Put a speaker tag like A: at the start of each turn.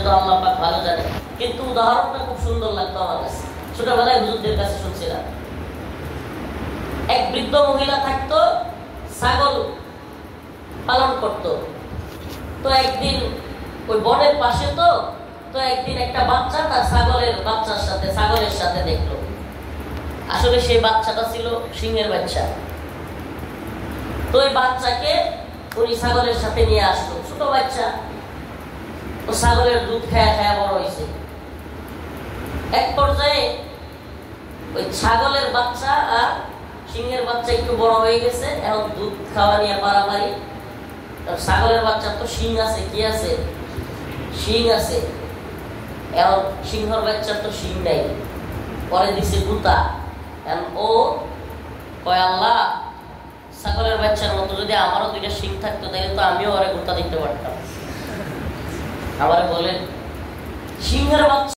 A: শুধু আল্লাহ পাক ভালো জানে। কিন্তু উদাহরণটা খুব সুন্দর লাগতো আমার কাছে, ছোটবেলায় হুজুরদের কাছে শুনছিলাম। এক বৃদ্ধ মহিলা থাকতো, ছাগল পালন করত। তো একদিন ওই বনের পাশে তো একদিন একটা বাচ্চা তার ছাগলের সাথে দেখলো। আসলে সেই বাচ্চাটা ছিল সিংহের বাচ্চা। তো ওই বাচ্চাকে উনি ছাগলের সাথে নিয়ে আসলো, ছোট বাচ্চা। ও ছাগলের দুধ খায়া খায়া বড় হয়েছে। এক পর্যায়ে ওই ছাগলের বাচ্চা আর সিংহের বাচ্চা একটু বড় হয়ে গেছে, এখন দুধ খাওয়া নিয়ে পারাপারি। ছাগলের বাচ্চা তো শিং আছে, কি আছে? শিং আছে। এখন সিংহর বাচ্চার তো শিং নাই, পরে দিছে গুতা। ও কয়, আল্লাহ, ছাগলের বাচ্চার মতো যদি আমারও দুইটা শিং থাকতো তাহলে তো আমিও ওরে গুতা দিতে পারতাম। আবার বলে, সিংহের বাচ্চা